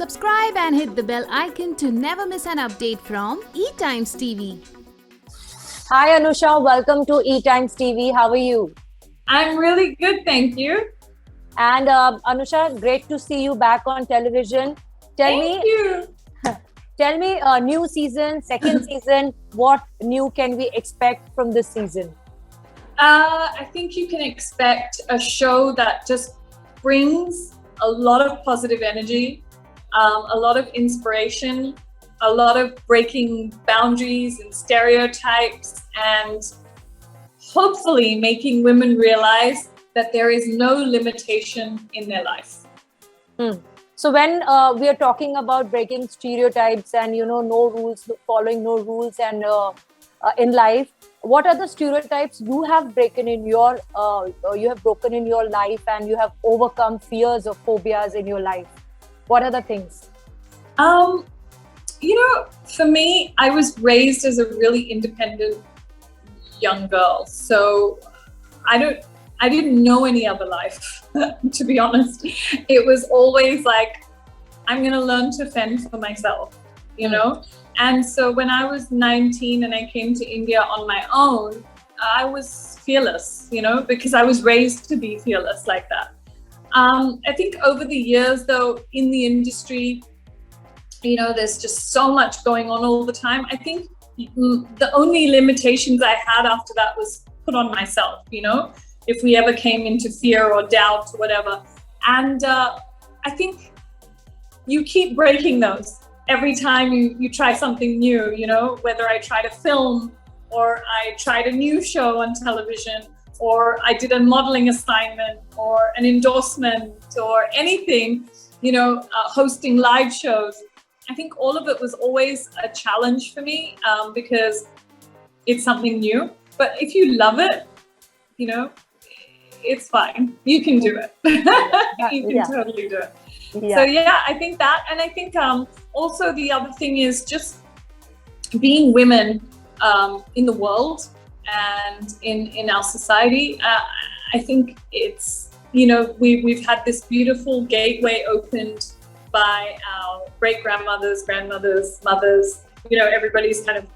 Subscribe and hit the bell icon to never miss an update from ETimes TV. Hi Anusha, welcome to ETimes TV. How are you? I'm really good, thank you. And Anusha, great to see you back on television. Thank you. Tell me, new season, second season, what new can we expect from this season? I think you can expect a show that just brings a lot of positive energy, a lot of inspiration, a lot of breaking boundaries and stereotypes, and hopefully making women realize that there is no limitation in their life. So when we are talking about breaking stereotypes and no rules, following no rules, and in life, what are the stereotypes you have broken in your life, and you have overcome fears or phobias in your life? What are the things? For me, I was raised as a really independent young girl, so I didn't know any other life, to be honest. It was always like, I'm going to learn to fend for myself, And so when I was 19 and I came to India on my own, I was fearless, because I was raised to be fearless like that. I think over the years, though, in the industry, there's just so much going on all the time. I think the only limitations I had after that was put on myself, if we ever came into fear or doubt or whatever. And I think you keep breaking those every time you try something new, whether I tried a film or I tried a new show on television, or I did a modeling assignment or an endorsement or anything, hosting live shows. I think all of it was always a challenge for me because it's something new. But if you love it, it's fine. You can do it. You can totally do it. Yeah. So I think that, and I think also the other thing is just being women in the world and in our society. I think it's we've had this beautiful gateway opened by our great grandmothers, mothers. Everybody's kind of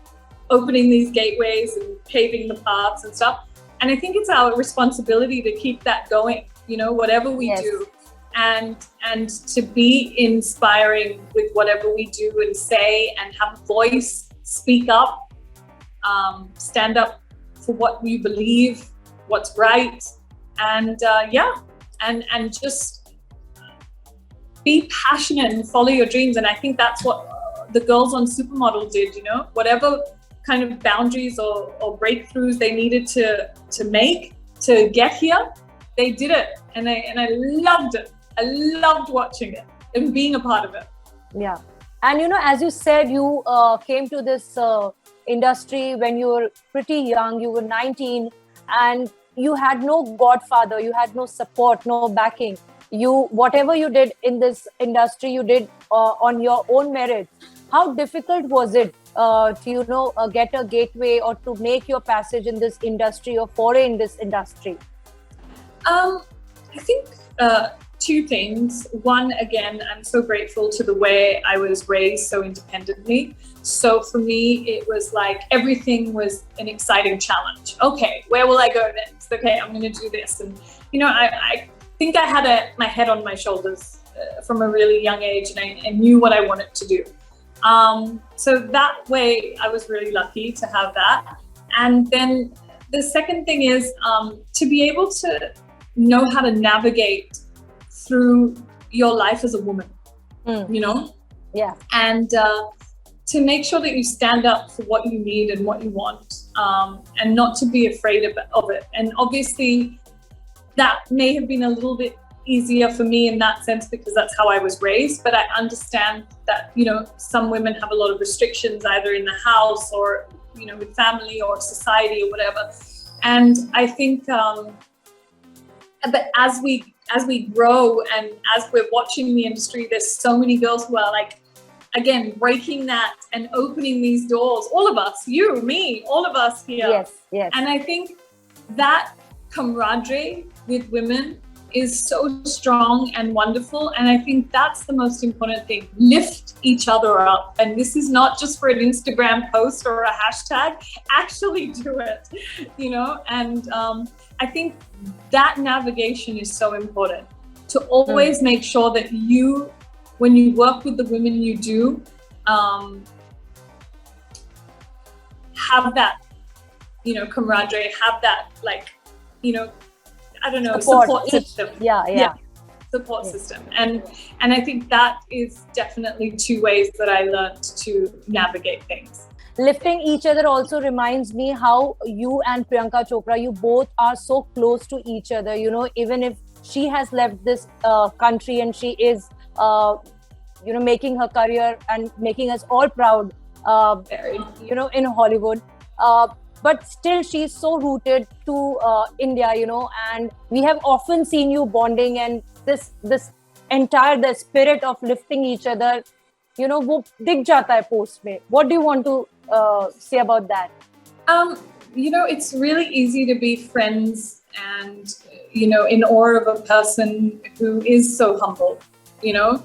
opening these gateways and paving the paths and stuff. And I think it's our responsibility to keep that going, whatever we do, and to be inspiring with whatever we do and say, and have a voice, speak up, stand up for what we believe, what's right, and and just be passionate and follow your dreams. And I think that's what the girls on Supermodel did, whatever kind of boundaries or breakthroughs they needed to make to get here, they did it, and I loved it. I loved watching it and being a part of it. Yeah. And as you said, you came to this industry when you were pretty young. You were 19 and you had no godfather, you had no support, no backing. Whatever you did in this industry, you did on your own merit. How difficult was it to get a gateway or to make your passage in this industry or foray in this industry? I think two things. One, again, I'm so grateful to the way I was raised so independently. So for me, it was like everything was an exciting challenge. Okay, where will I go next? Okay, I'm going to do this. And, I think I had my head on my shoulders from a really young age, and I knew what I wanted to do. So that way, I was really lucky to have that. And then the second thing is to be able to know how to navigate through your life as a woman, Yeah. and to make sure that you stand up for what you need and what you want, and not to be afraid of it. And obviously that may have been a little bit easier for me in that sense because that's how I was raised, but I understand that some women have a lot of restrictions either in the house or with family or society or whatever. And I think but as we grow and as we're watching the industry, there's so many girls who are like, again, breaking that and opening these doors. All of us, you, me, all of us here. Yes. And I think that camaraderie with women is so strong and wonderful. And I think that's the most important thing. Lift each other up. And this is not just for an Instagram post or a hashtag. Actually do it, you know? And I think that navigation is so important. To always make sure that you, when you work with the women you do, have that, you know, camaraderie, have that, like, you know, I don't know, support system. Support system. And I think that is definitely two ways that I learned to navigate things. Lifting each other also reminds me how you and Priyanka Chopra, you both are so close to each other. You know, even if she has left this country and she is, you know, making her career and making us all proud, you know, in Hollywood. But still she's so rooted to India, you know, and we have often seen you bonding, and this entire, the spirit of lifting each other, you know, wo dig jata hai post mein. What do you want to say about that? You know, it's really easy to be friends and, you know, in awe of a person who is so humble, you know.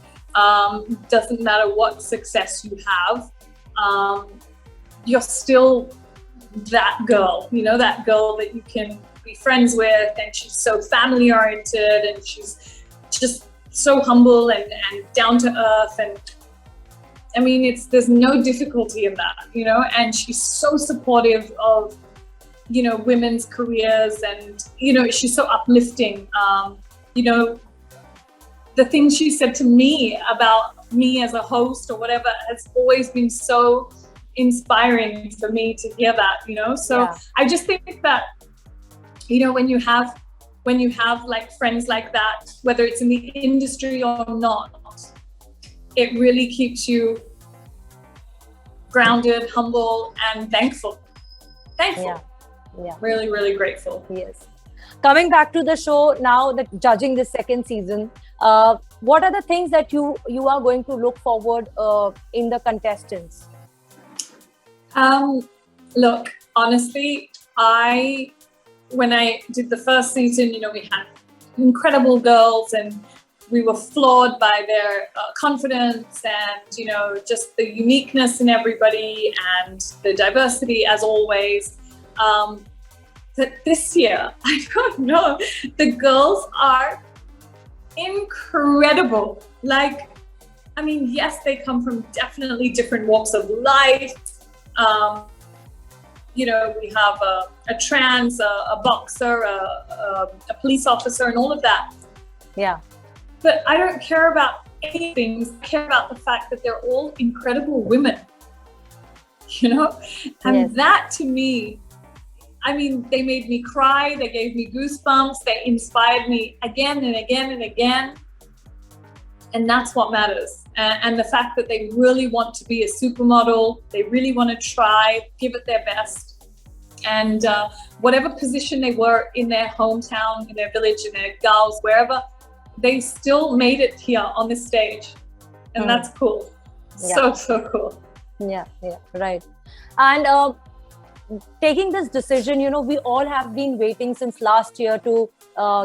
Doesn't matter what success you have, you're still that girl, you know, that girl that you can be friends with, and she's so family oriented, and she's just so humble and down to earth. And I mean, there's no difficulty in that, you know, and she's so supportive of, you know, women's careers, and, you know, she's so uplifting. You know, the things she said to me about me as a host or whatever has always been so inspiring for me to hear that, you know. So I just think that, you know, when you have like friends like that, whether it's in the industry or not, it really keeps you grounded, humble, and thankful. Really, really grateful. Yes. Coming back to the show now, that judging the second season, what are the things that you are going to look forward in the contestants? Look, honestly, when I did the first season, you know, we had incredible girls, and we were floored by their confidence and, you know, just the uniqueness in everybody and the diversity as always. But this year, I don't know, the girls are incredible. Like, I mean, yes, they come from definitely different walks of life. You know, we have a trans, a boxer, a police officer, and all of that. Yeah. But I don't care about anything. I care about the fact that they're all incredible women, you know? And that, to me, I mean, they made me cry. They gave me goosebumps. They inspired me again and again and again. And that's what matters. And the fact that they really want to be a supermodel, they really want to try, give it their best. And whatever position they were in their hometown, in their village, in their girls, wherever, they still made it here on this stage. And that's cool. So cool. Yeah, right. And taking this decision, you know, we all have been waiting since last year to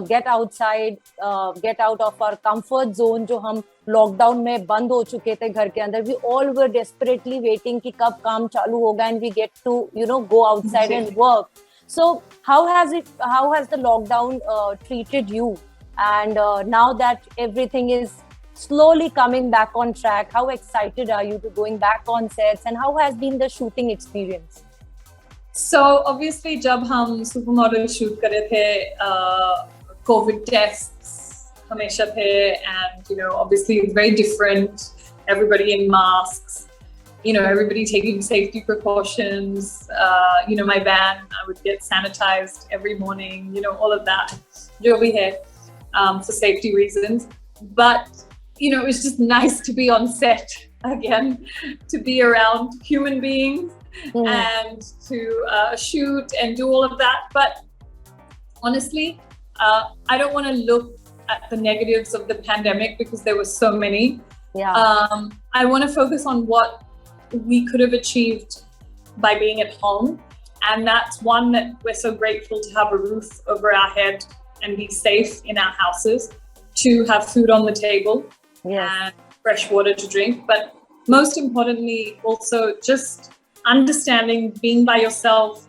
get outside, get out of our comfort zone, जो हम lockdown में बंद हो चुके थे घर के अंदर. We all were desperately waiting कि कब काम चालू होगा and we get to, you know, go outside and work. So how has the lockdown treated you? And now that everything is slowly coming back on track, how excited are you to going back on sets, and how has been the shooting experience? So obviously, जब हम Supermodel shoot कर रहे थे, COVID tests हमेशा थे, and you know, obviously it's very different. Everybody in masks, you know, everybody taking safety precautions. You know, my van, I would get sanitized every morning. You know, all of that. जो भी है, for safety reasons. But you know, it was just nice to be on set again, to be around human beings. And to shoot and do all of that. But honestly, I don't want to look at the negatives of the pandemic because there were so many. I want to focus on what we could have achieved by being at home. And that's one, that we're so grateful to have a roof over our head and be safe in our houses, to have food on the table and fresh water to drink. But most importantly, also just understanding, being by yourself.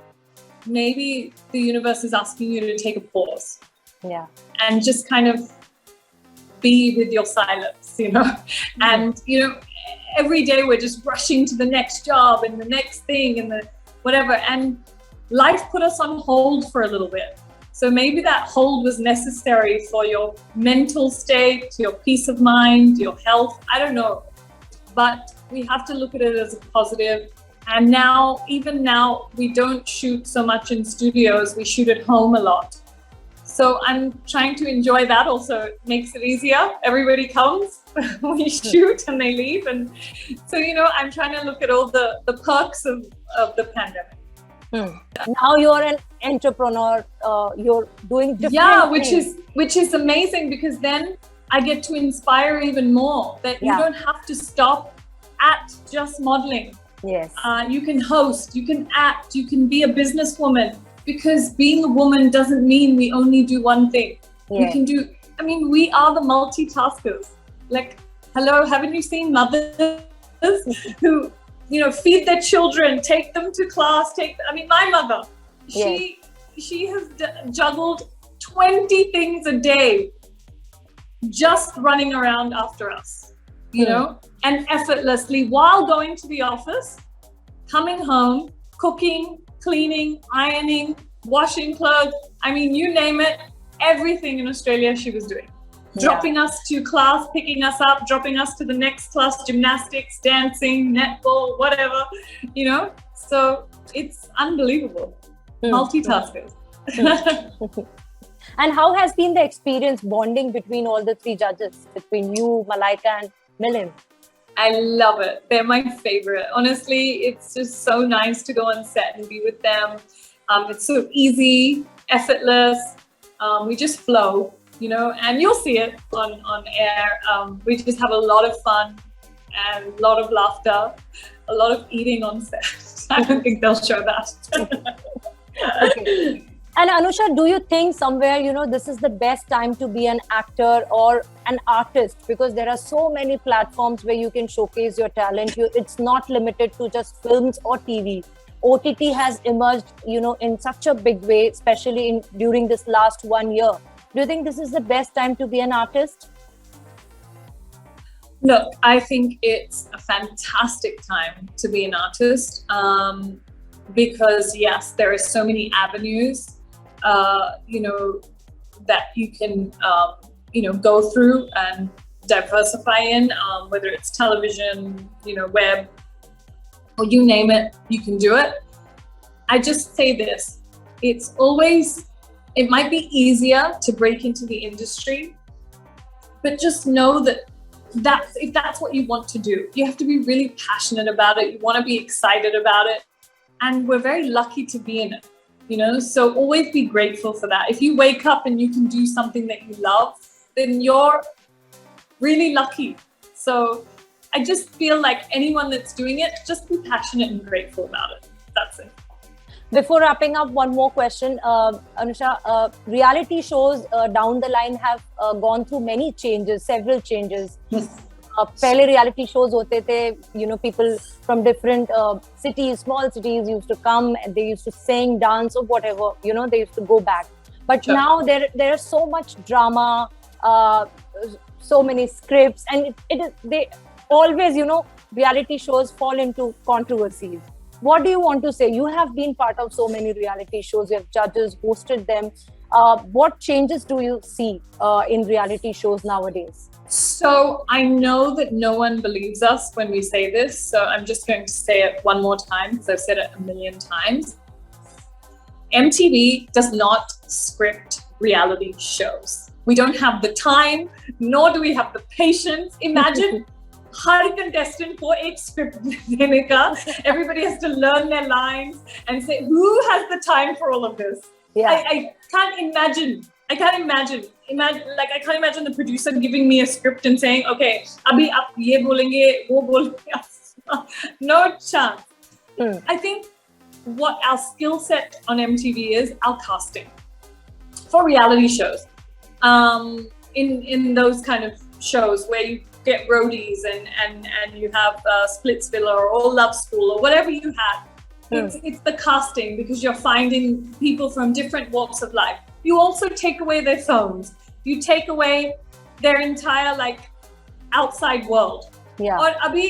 Maybe the universe is asking you to take a pause. Yeah. And just kind of be with your silence, And, every day we're just rushing to the next job and the next thing and the whatever. And life put us on hold for a little bit. So maybe that hold was necessary for your mental state, your peace of mind, your health. I don't know. But we have to look at it as a positive. And even now, we don't shoot so much in studios. We shoot at home a lot. So I'm trying to enjoy that also. It makes it easier. Everybody comes, we shoot and they leave. And so, I'm trying to look at all the perks of the pandemic. Now you're an entrepreneur. You're doing different things. which is amazing, because then I get to inspire even more, that you don't have to stop at just modeling. Yes. You can host, you can act, you can be a businesswoman, because being a woman doesn't mean we only do one thing. We can do, we are the multitaskers. Like, hello, haven't you seen mothers who, feed their children, take them to class, my mother, she has juggled 20 things a day, just running around after us. And effortlessly, while going to the office, coming home, cooking, cleaning, ironing, washing clothes. You name it, everything in Australia she was doing. Dropping us to class, picking us up, dropping us to the next class, gymnastics, dancing, netball, whatever, So it's unbelievable. Multitaskers. And how has been the experience bonding between all the three judges, between you, Malaika and Milind? I love it. They're my favorite. Honestly, it's just so nice to go on set and be with them. It's so easy, effortless. We just flow, and you'll see it on air. We just have a lot of fun and a lot of laughter, a lot of eating on set. I don't think they'll show that. Okay. And Anusha, do you think somewhere, this is the best time to be an actor or an artist? Because there are so many platforms where you can showcase your talent. It's not limited to just films or TV. OTT has emerged, in such a big way, especially during this last 1 year. Do you think this is the best time to be an artist? Look, I think it's a fantastic time to be an artist, because yes, there are so many avenues that you can, go through and diversify in, whether it's television, web, or you name it, you can do it. I just say this, it might be easier to break into the industry, but just know that if that's what you want to do, you have to be really passionate about it. You want to be excited about it. And we're very lucky to be in it. So always be grateful for that. If you wake up and you can do something that you love, then you're really lucky. So I just feel like anyone that's doing it, just be passionate and grateful about it. That's it. Before wrapping up, one more question, Anusha. Reality shows down the line have gone through many changes, several changes. Pehle reality shows hote the, people from different cities, small cities used to come and they used to sing, dance or whatever, they used to go back. But now there is so much drama, so many scripts, and they always, reality shows fall into controversies. What do you want to say? You have been part of so many reality shows, you have judges, hosted them. What changes do you see in reality shows nowadays? So I know that no one believes us when we say this, so I'm just going to say it one more time because I've said it a million times. MTV does not script reality shows. We don't have the time, nor do we have the patience. Imagine her contestant को एक script देने का. Everybody has to learn their lines and say, who has the time for all of this? Yeah. I can't imagine. I can't imagine the producer giving me a script and saying, okay, abhi aap ye bolenge, wo bolenge. No chance. I think what our skill set on MTV is our casting. for reality shows. In those kind of shows where you get roadies and you have Splitsvilla or All Love School or whatever you had. It's the casting, because you're finding people from different walks of life. You also take away their phones. You take away their entire like outside world. Yeah. और अभी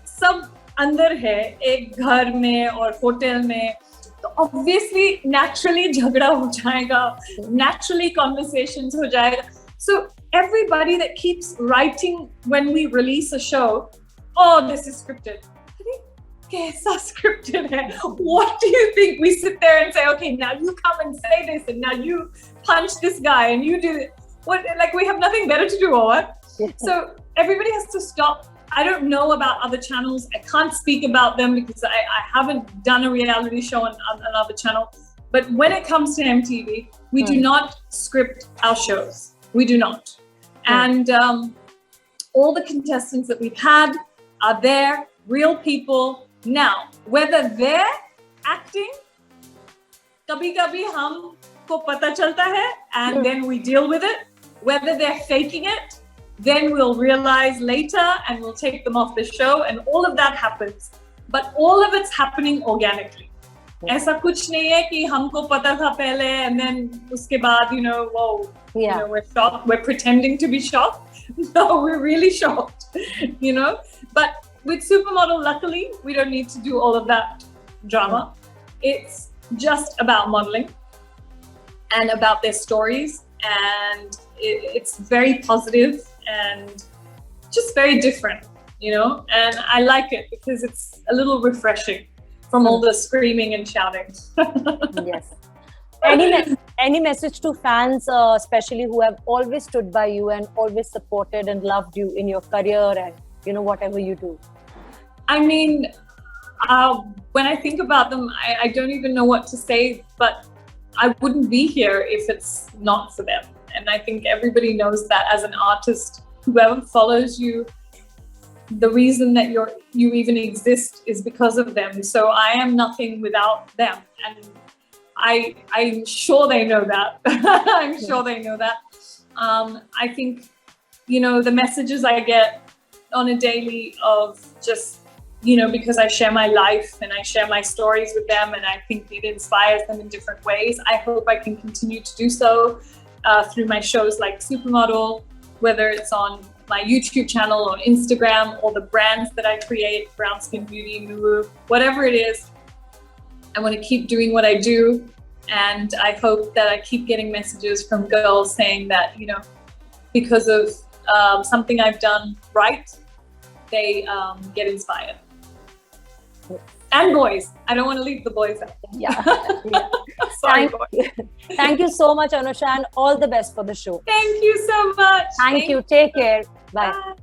सब अंदर है एक घर में और hotel में, तो obviously naturally झगड़ा हो जाएगा, naturally conversations हो जाएगा. So everybody that keeps writing when we release a show, oh, this is scripted. Kaisa scripted hai? What do you think? We sit there and say, okay, now you come and say this, and now you punch this guy, and you do it. What? Like we have nothing better to do, or what? So everybody has to stop. I don't know about other channels. I can't speak about them because I haven't done a reality show on another channel. But when it comes to MTV, we do not script our shows. We do not. And all the contestants that we've had are there, real people. Now, whether they're acting, kabhi-kabhi humko pata chalta hai, and then we deal with it. Whether they're faking it, then we'll realize later and we'll take them off the show, and all of that happens. But all of it's happening organically. ऐसा कुछ नहीं है कि हमको पता था पहले and then उसके बाद, you know, whoa, you know, we're shocked, we're pretending to be shocked. No, we're really shocked, you know. But with Supermodel, luckily, we don't need to do all of that drama. It's just about modeling and about their stories, and it's very positive and just very different, you know. And I like it because it's a little refreshing from all the screaming and shouting. Yes. Any message to fans, especially who have always stood by you and always supported and loved you in your career and, you know, whatever you do? I mean, when I think about them, I don't even know what to say, but I wouldn't be here if it's not for them. And I think everybody knows that as an artist, whoever follows you, the reason that you even exist is because of them. So I am nothing without them. And I'm sure they know that. I'm sure they know that. I think, you know, the messages I get on a daily of just, you know, because I share my life and I share my stories with them, and I think it inspires them in different ways. I hope I can continue to do so through my shows like Supermodel, whether it's on my YouTube channel or Instagram, or the brands that I create, Brown Skin Beauty, Nuru, whatever it is. I want to keep doing what I do, and I hope that I keep getting messages from girls saying that, you know, because of something I've done right, they get inspired. And boys. I don't want to leave the boys out. Yeah. Sorry, Thank you so much, Anusha, and all the best for the show. Thank you so much. Thank you. Take care. Bye. Bye.